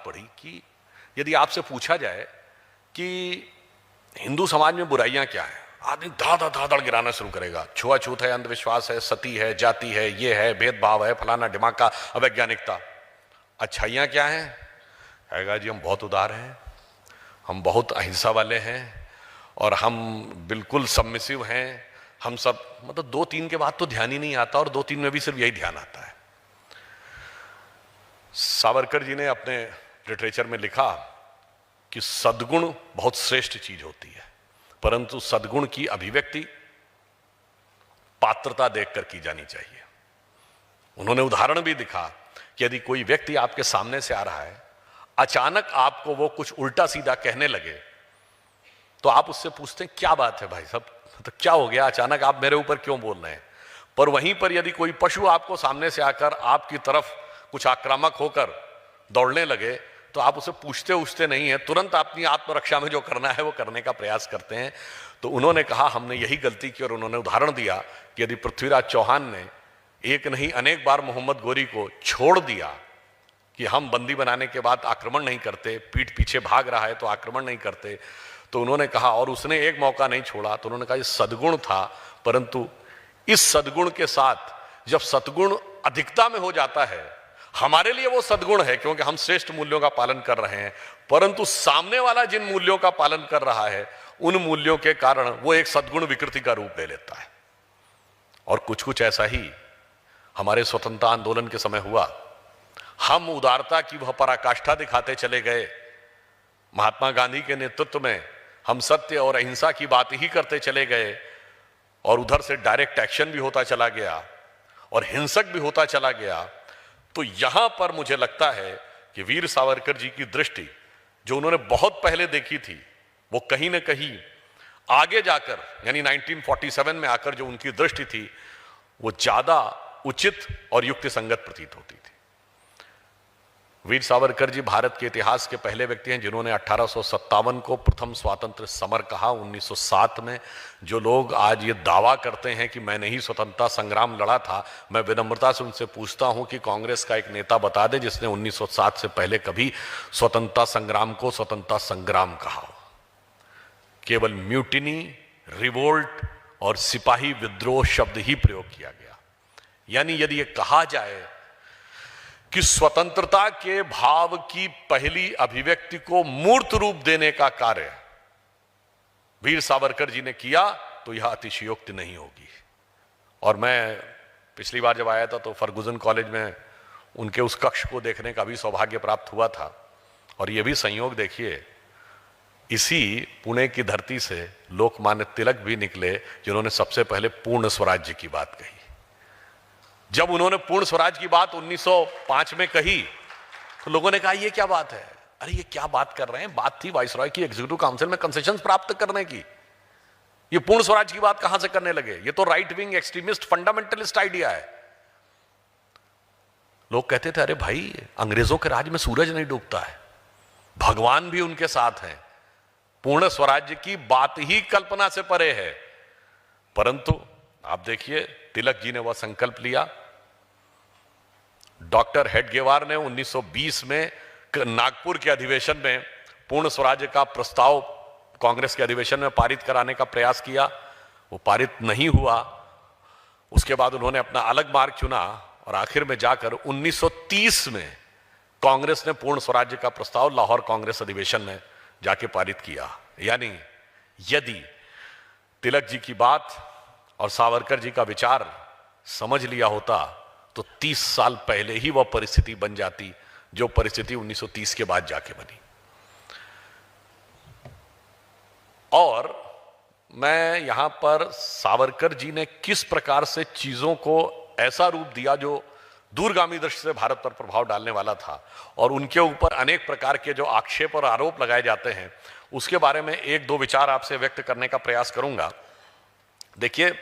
बात पढ़ी कि यदि आपसे पूछा जाए कि हिंदू समाज में बुराइयां क्या हैं, आदमी धाड़ गिराना शुरू करेगा। छुआछूत है, अंधविश्वास है, सती है, जाति है, ये है, भेदभाव है, फलाना ढिमाका, अवैज्ञानिकता। अच्छाइयां क्या हैं? कहेगा जी हम बहुत उदार हैं, हम बहुत अहिंसा वाले हैं और हम बिल्कुल सबमिसिव हैं, हम सब। मतलब 2-3 के बाद तो ध्यान ही नहीं आता और 2-3 में भी सिर्फ यही ध्यान आता है। सावरकर जी ने अपने लिटरेचर में लिखा कि सद्गुण बहुत श्रेष्ठ चीज होती है, परंतु सद्गुण की अभिव्यक्ति पात्रता देखकर की जानी चाहिए। उन्होंने उदाहरण भी दिखा कि यदि कोई व्यक्ति आपके सामने से आ रहा है, अचानक आपको वो कुछ उल्टा सीधा कहने लगे, तो आप उससे पूछते हैं क्या बात है भाई साहब, तो क्या हो गया, अचानक आप मेरे ऊपर क्यों बोल रहे हैं। पर वहीं पर यदि कोई पशु आपको सामने से आकर आपकी तरफ कुछ आक्रामक होकर दौड़ने लगे, तो आप उसे पूछते नहीं है, तुरंत अपनी आत्मरक्षा में जो करना है वो करने का प्रयास करते हैं। तो उन्होंने कहा हमने यही गलती की और उन्होंने उदाहरण दिया कि यदि पृथ्वीराज चौहान ने एक नहीं अनेक बार मोहम्मद गोरी को छोड़ दिया कि हम बंदी बनाने के बाद आक्रमण नहीं करते, पीठ पीछे भाग रहा है तो आक्रमण नहीं करते, तो उन्होंने कहा, और उसने एक मौका नहीं छोड़ा, तो उन्होंने कहा ये सद्गुण था। परंतु इस सद्गुण के साथ जब सद्गुण अधिकता में हो जाता है, हमारे लिए वो सद्गुण है क्योंकि हम श्रेष्ठ मूल्यों का पालन कर रहे हैं, परंतु सामने वाला जिन मूल्यों का पालन कर रहा है उन मूल्यों के कारण वो एक सद्गुण विकृति का रूप ले लेता है। और कुछ ऐसा ही हमारे स्वतंत्रता आंदोलन के समय हुआ। हम उदारता की वह पराकाष्ठा दिखाते चले गए, महात्मा गांधी के नेतृत्व में हम सत्य और अहिंसा की बात ही करते चले गए, और उधर से डायरेक्ट एक्शन भी होता चला गया और हिंसक भी होता चला गया। तो यहां पर मुझे लगता है कि वीर सावरकर जी की दृष्टि जो उन्होंने बहुत पहले देखी थी, वो कहीं ना कहीं आगे जाकर यानी 1947 में आकर जो उनकी दृष्टि थी वो ज्यादा उचित और युक्ति संगत प्रतीत होती थी। वीर सावरकर जी भारत के इतिहास के पहले व्यक्ति हैं जिन्होंने 1857 को प्रथम स्वातंत्र्य समर कहा। 1907 में जो लोग आज ये दावा करते हैं कि मैंने ही स्वतंत्रता संग्राम लड़ा था, मैं विनम्रता से उनसे पूछता हूं कि कांग्रेस का एक नेता बता दे जिसने 1907 से पहले कभी स्वतंत्रता संग्राम को स्वतंत्रता संग्राम कहा हो। केवल म्यूटिनी, रिवोल्ट और सिपाही विद्रोह शब्द ही प्रयोग किया गया। यानी यदि यह कहा जाए कि स्वतंत्रता के भाव की पहली अभिव्यक्ति को मूर्त रूप देने का कार्य वीर सावरकर जी ने किया, तो यह अतिशयोक्ति नहीं होगी। और मैं पिछली बार जब आया था तो फर्गुसन कॉलेज में उनके उस कक्ष को देखने का भी सौभाग्य प्राप्त हुआ था। और यह भी संयोग देखिए, इसी पुणे की धरती से लोकमान्य तिलक भी निकले जिन्होंने सबसे पहले पूर्ण स्वराज्य की बात कही। जब उन्होंने पूर्ण स्वराज की बात 1905 में कही तो लोगों ने कहा ये क्या बात है, अरे ये क्या बात कर रहे हैं। बात थी वाइसरॉय की एग्जीक्यूटिव काउंसिल में कंसेशंस प्राप्त करने की, ये पूर्ण स्वराज की बात कहां से करने लगे, ये तो right wing extremist fundamentalist idea है। लोग कहते थे अरे भाई अंग्रेजों के राज में सूरज नहीं डूबता है, भगवान भी उनके साथ हैं, पूर्ण स्वराज्य की बात ही कल्पना से परे है। परंतु आप देखिए तिलक जी ने वह संकल्प लिया। डॉक्टर हेडगेवार ने 1920 में नागपुर के अधिवेशन में पूर्ण स्वराज्य का प्रस्ताव कांग्रेस के अधिवेशन में पारित कराने का प्रयास किया, वो पारित नहीं हुआ। उसके बाद उन्होंने अपना अलग मार्ग चुना और आखिर में जाकर 1930 में कांग्रेस ने पूर्ण स्वराज्य का प्रस्ताव लाहौर कांग्रेस अधिवेशन में जाके पारित किया। यानी यदि तिलक जी की बात और सावरकर जी का विचार समझ लिया होता तो 30 साल पहले ही वह परिस्थिति बन जाती जो परिस्थिति 1930 के बाद जाके बनी। और मैं यहां पर सावरकर जी ने किस प्रकार से चीजों को ऐसा रूप दिया जो दूरगामी दृष्टि से भारत पर प्रभाव डालने वाला था, और उनके ऊपर अनेक प्रकार के जो आक्षेप और आरोप लगाए जाते हैं, उसके बारे में एक दो विचार आपसे व्यक्त करने का प्रयास करूंगा। देखिए,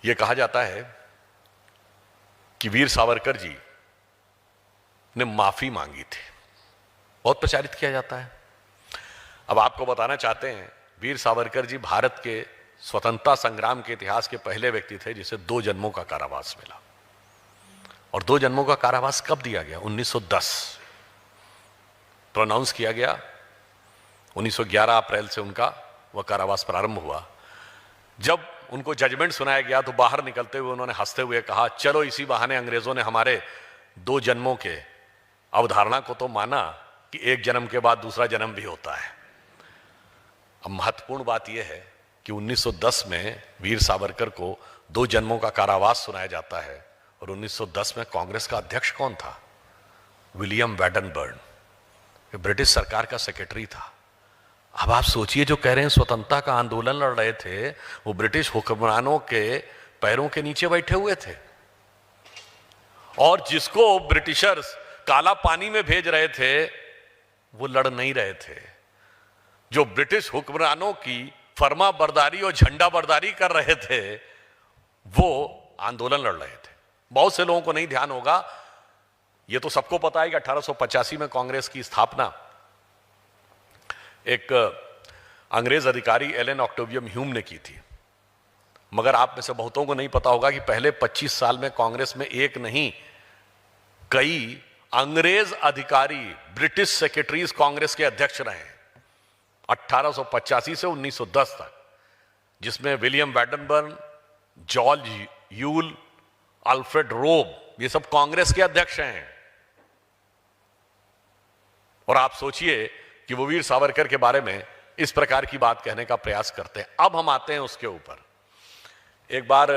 यह कहा जाता है कि वीर सावरकर जी ने माफी मांगी थी, बहुत प्रचारित किया जाता है। अब आपको बताना चाहते हैं, वीर सावरकर जी भारत के स्वतंत्रता संग्राम के इतिहास के पहले व्यक्ति थे जिसे 2 जन्मों का कारावास मिला। और 2 जन्मों का कारावास कब दिया गया? 1910। प्रोनाउंस किया गया। 1911 अप्रैल से उनका वह कारावास प्रारंभ हुआ। जब उनको जजमेंट सुनाया गया तो बाहर निकलते हुए उन्होंने हंसते हुए कहा, चलो इसी बहाने अंग्रेजों ने हमारे 2 जन्मों के अवधारणा को तो माना कि एक जन्म के बाद दूसरा जन्म भी होता है। अब महत्वपूर्ण बात यह है कि 1910 में वीर सावरकर को 2 जन्मों का कारावास सुनाया जाता है और 1910 में कांग्रेस का अध्यक्ष कौन था? विलियम वैडनबर्न, ब्रिटिश सरकार का सेक्रेटरी था। अब आप सोचिए, जो कह रहे हैं स्वतंत्रता का आंदोलन लड़ रहे थे, वो ब्रिटिश हुक्मरानों के पैरों के नीचे बैठे हुए थे, और जिसको ब्रिटिशर्स काला पानी में भेज रहे थे वो लड़ नहीं रहे थे। जो ब्रिटिश हुक्मरानों की फर्मा बरदारी और झंडा बरदारी कर रहे थे वो आंदोलन लड़ रहे थे। बहुत से लोगों को नहीं ध्यान होगा, ये तो सबको पता है कि 1885 में कांग्रेस की स्थापना एक अंग्रेज अधिकारी एलन ऑक्टेवियम ह्यूम ने की थी। मगर आप में से बहुतों को नहीं पता होगा कि पहले 25 साल में कांग्रेस में एक नहीं कई अंग्रेज अधिकारी, ब्रिटिश सेक्रेटरीज कांग्रेस के अध्यक्ष रहे 1885 से 1910 तक, जिसमें विलियम वैडनबर्न, जॉर्ज यूल, अल्फ्रेड रोब, ये सब कांग्रेस के अध्यक्ष हैं। और आप सोचिए कि वो वीर सावरकर के बारे में इस प्रकार की बात कहने का प्रयास करते हैं। अब हम आते हैं उसके ऊपर। एक बार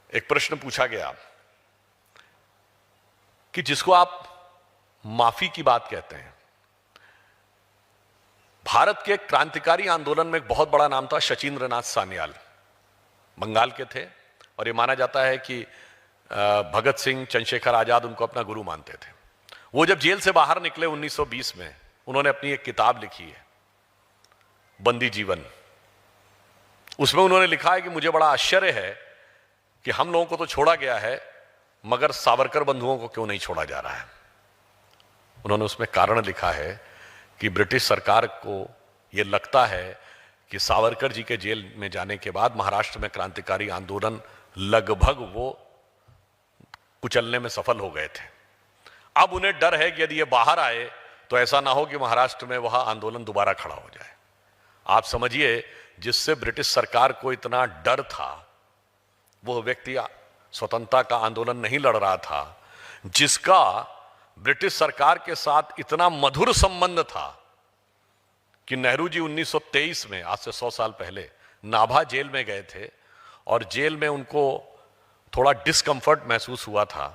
एक प्रश्न पूछा गया कि जिसको आप माफी की बात कहते हैं, भारत के क्रांतिकारी आंदोलन में एक बहुत बड़ा नाम था शचीन्द्रनाथ सान्याल, बंगाल के थे, और ये माना जाता है कि भगत सिंह, चंद्रशेखर आजाद उनको अपना गुरु मानते थे। वो जब जेल से बाहर निकले 1920 में, उन्होंने अपनी एक किताब लिखी है, बंदी जीवन। उसमें उन्होंने लिखा है कि मुझे बड़ा आश्चर्य है कि हम लोगों को तो छोड़ा गया है, मगर सावरकर बंधुओं को क्यों नहीं छोड़ा जा रहा है। उन्होंने उसमें कारण लिखा है कि ब्रिटिश सरकार को यह लगता है कि सावरकर जी के जेल में जाने के बाद महाराष्ट्र में क्रांतिकारी आंदोलन लगभग वो कुचलने में सफल हो गए थे। अब उन्हें डर है कि यदि ये बाहर आए तो ऐसा ना हो कि महाराष्ट्र में वह आंदोलन दोबारा खड़ा हो जाए। आप समझिए, जिससे ब्रिटिश सरकार को इतना डर था, वह व्यक्ति स्वतंत्रता का आंदोलन नहीं लड़ रहा था, जिसका ब्रिटिश सरकार के साथ इतना मधुर संबंध था कि नेहरू जी 1923 में, आज से 100 साल पहले, नाभा जेल में गए थे और जेल में उनको थोड़ा डिस्कंफर्ट महसूस हुआ था।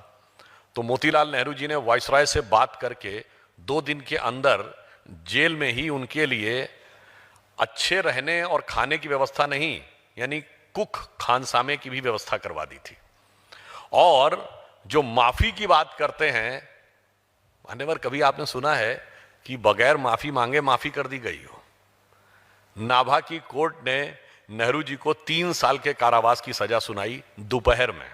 तो मोतीलाल नेहरू जी ने वायसराय से बात करके 2 दिन के अंदर जेल में ही उनके लिए अच्छे रहने और खाने की व्यवस्था नहीं, यानी कुक खानसामे की भी व्यवस्था करवा दी थी। और जो माफी की बात करते हैं, मान्यवर, कभी आपने सुना है कि बगैर माफी मांगे माफी कर दी गई हो? नाभा की कोर्ट ने नेहरू जी को 3 साल के कारावास की सजा सुनाई दोपहर में,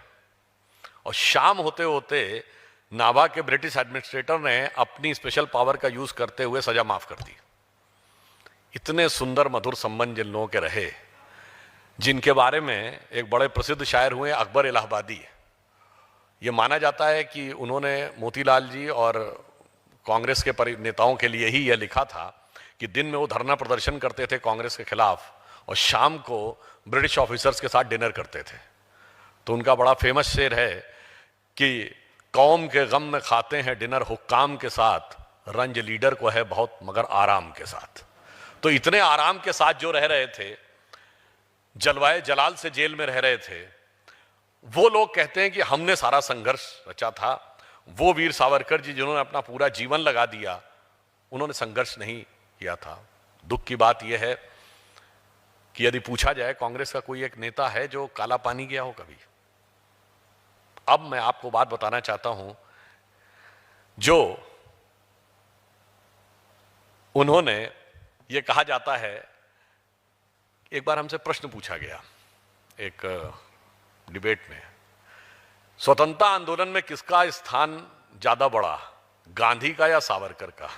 और शाम होते होते नाभा के ब्रिटिश एडमिनिस्ट्रेटर ने अपनी स्पेशल पावर का यूज करते हुए सजा माफ कर दी। इतने सुंदर मधुर संबंध जिन लोगों के रहे, जिनके बारे में एक बड़े प्रसिद्ध शायर हुए अकबर इलाहाबादी। ये माना जाता है कि उन्होंने मोतीलाल जी और कांग्रेस के नेताओं के लिए ही यह लिखा था कि दिन में वो धरना प्रदर्शन करते थे कांग्रेस के खिलाफ, और शाम को ब्रिटिश ऑफिसर्स के साथ डिनर करते थे। तो उनका बड़ा फेमस शेर है कि कौम के गम में खाते हैं डिनर हुक्काम के साथ, रंज लीडर को है बहुत मगर आराम के साथ। तो इतने आराम के साथ जो रह रहे थे, जलवाए जलाल से जेल में रह रहे थे, वो लोग कहते हैं कि हमने सारा संघर्ष रचा था। वो वीर सावरकर जी जिन्होंने अपना पूरा जीवन लगा दिया, उन्होंने संघर्ष नहीं किया था। दुख की बात यह है कि यदि पूछा जाए कांग्रेस का कोई एक नेता है जो काला पानी गया हो कभी? अब मैं आपको बात बताना चाहता हूं, जो उन्होंने, ये कहा जाता है, एक बार हमसे प्रश्न पूछा गया एक डिबेट में, स्वतंत्रता आंदोलन में किसका स्थान ज्यादा बड़ा, गांधी का या सावरकर का?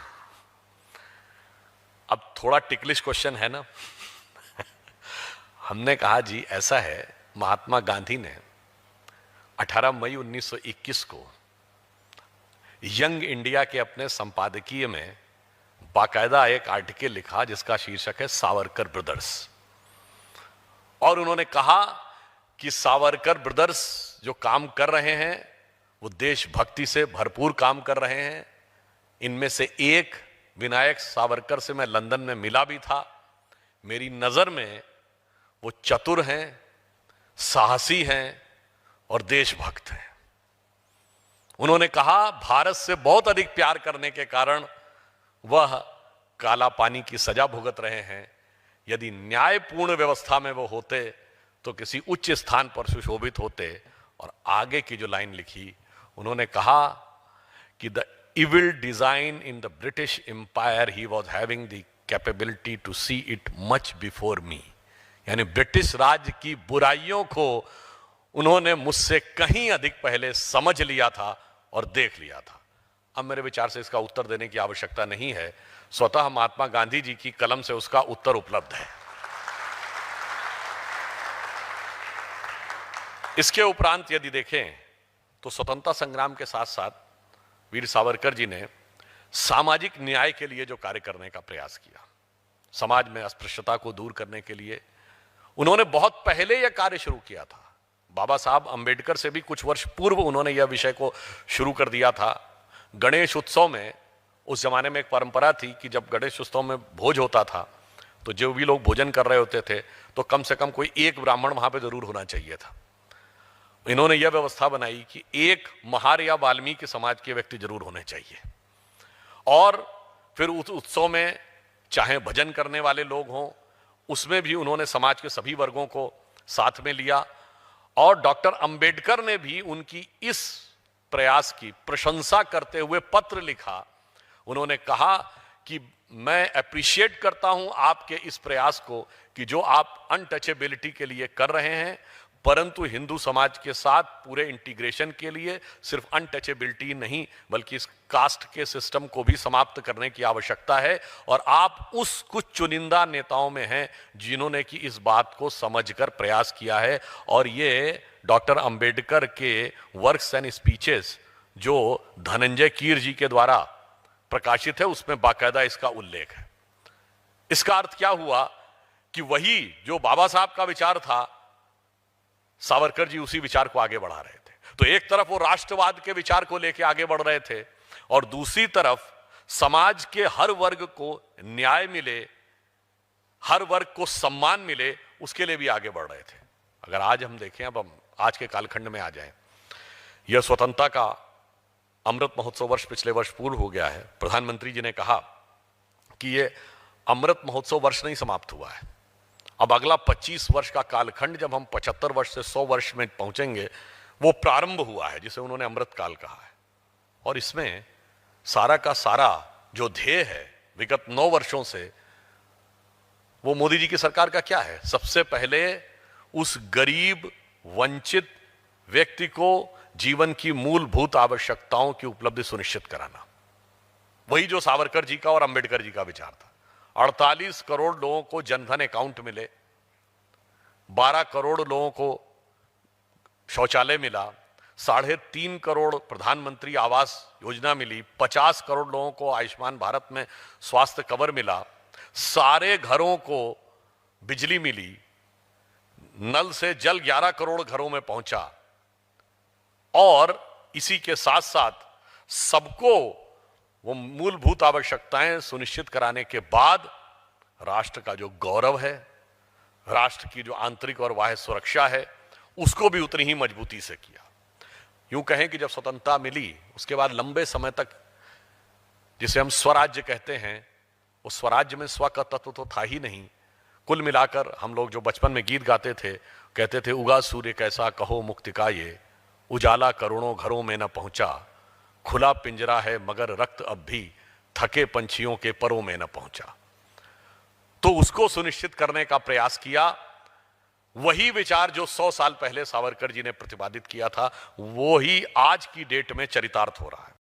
अब थोड़ा टिकलिश क्वेश्चन है ना। हमने कहा जी ऐसा है, महात्मा गांधी ने 18 मई 1921 को यंग इंडिया के अपने संपादकीय में बाकायदा एक आर्टिकल लिखा जिसका शीर्षक है सावरकर ब्रदर्स। और उन्होंने कहा कि सावरकर ब्रदर्स जो काम कर रहे हैं वो देशभक्ति से भरपूर काम कर रहे हैं। इनमें से एक विनायक सावरकर से मैं लंदन में मिला भी था। मेरी नजर में वो चतुर हैं, साहसी हैं और देशभक्त हैं। उन्होंने कहा भारत से बहुत अधिक प्यार करने के कारण वह काला पानी की सजा भुगत रहे हैं। यदि न्यायपूर्ण व्यवस्था में वो होते तो किसी उच्च स्थान पर सुशोभित होते। और आगे की जो लाइन लिखी, उन्होंने कहा कि the evil design in the British empire he was having the capability to see it much before me. यानी ब्रिटिश राज की बुराइयों को उन्होंने मुझसे कहीं अधिक पहले समझ लिया था और देख लिया था। अब मेरे विचार से इसका उत्तर देने की आवश्यकता नहीं है, स्वतः महात्मा गांधी जी की कलम से उसका उत्तर उपलब्ध है। इसके उपरांत यदि देखें तो स्वतंत्रता संग्राम के साथ साथ वीर सावरकर जी ने सामाजिक न्याय के लिए जो कार्य करने का प्रयास किया, समाज में अस्पृश्यता को दूर करने के लिए उन्होंने बहुत पहले यह कार्य शुरू किया था। बाबा साहब अंबेडकर से भी कुछ वर्ष पूर्व उन्होंने यह विषय को शुरू कर दिया था। गणेश उत्सव में उस जमाने में एक परंपरा थी कि जब गणेश उत्सव में भोज होता था तो जो भी लोग भोजन कर रहे होते थे तो कम से कम कोई एक ब्राह्मण वहां पे जरूर होना चाहिए था। इन्होंने यह व्यवस्था बनाई कि एक महार या वाल्मीकि समाज के व्यक्ति जरूर होने चाहिए। और फिर उस उत्सव में चाहे भजन करने वाले लोग हों, उसमें भी उन्होंने समाज के सभी वर्गों को साथ में लिया। और डॉक्टर अंबेडकर ने भी उनकी इस प्रयास की प्रशंसा करते हुए पत्र लिखा। उन्होंने कहा कि मैं अप्रिशिएट करता हूं आपके इस प्रयास को कि जो आप अनटचेबिलिटी के लिए कर रहे हैं, परंतु हिंदू समाज के साथ पूरे इंटीग्रेशन के लिए सिर्फ अनटचेबिलिटी नहीं बल्कि इस कास्ट के सिस्टम को भी समाप्त करने की आवश्यकता है। और आप उस कुछ चुनिंदा नेताओं में हैं जिन्होंने कि इस बात को समझकर प्रयास किया है। और ये डॉक्टर अंबेडकर के वर्क्स एंड स्पीचेस जो धनंजय कीर जी के द्वारा प्रकाशित है उसमें बाकायदा इसका उल्लेख है। इसका अर्थ क्या हुआ कि वही जो बाबा साहब का विचार था, सावरकर जी उसी विचार को आगे बढ़ा रहे थे। तो एक तरफ वो राष्ट्रवाद के विचार को लेकर आगे बढ़ रहे थे और दूसरी तरफ समाज के हर वर्ग को न्याय मिले, हर वर्ग को सम्मान मिले, उसके लिए भी आगे बढ़ रहे थे। अगर आज हम देखें, अब हम आज के कालखंड में आ जाएं, यह स्वतंत्रता का अमृत महोत्सव वर्ष पिछले वर्ष पूर्ण हो गया है। प्रधानमंत्री जी ने कहा कि यह अमृत महोत्सव वर्ष नहीं समाप्त हुआ है, अब अगला 25 वर्ष का कालखंड जब हम 75 वर्ष से 100 वर्ष में पहुंचेंगे वो प्रारंभ हुआ है, जिसे उन्होंने अमृत काल कहा है। और इसमें सारा का सारा जो ध्येय है विगत 9 वर्षों से, वो मोदी जी की सरकार का क्या है? सबसे पहले उस गरीब वंचित व्यक्ति को जीवन की मूलभूत आवश्यकताओं की उपलब्धि सुनिश्चित कराना, वही जो सावरकर जी का और अंबेडकर जी का विचार था। 48 करोड़ लोगों को जनधन अकाउंट मिले, 12 करोड़ लोगों को शौचालय मिला, 3.5 करोड़ प्रधानमंत्री आवास योजना मिली, 50 करोड़ लोगों को आयुष्मान भारत में स्वास्थ्य कवर मिला, सारे घरों को बिजली मिली, नल से जल 11 करोड़ घरों में पहुंचा। और इसी के साथ साथ सबको वो मूलभूत आवश्यकताएं सुनिश्चित कराने के बाद राष्ट्र का जो गौरव है, राष्ट्र की जो आंतरिक और बाह्य सुरक्षा है, उसको भी उतनी ही मजबूती से किया। यूं कहें कि जब स्वतंत्रता मिली उसके बाद लंबे समय तक जिसे हम स्वराज्य कहते हैं, उस स्वराज्य में स्व का तत्व तो था ही नहीं। कुल मिलाकर हम लोग जो बचपन में गीत गाते थे, कहते थे उगा सूर्य कैसा कहो मुक्ति का ये, उजाला करोड़ों घरों में न पहुंचा, खुला पिंजरा है मगर रक्त अब भी थके पंछियों के परों में न पहुंचा। तो उसको सुनिश्चित करने का प्रयास किया। वही विचार जो 100 साल पहले सावरकर जी ने प्रतिपादित किया था, वो ही आज की डेट में चरितार्थ हो रहा है।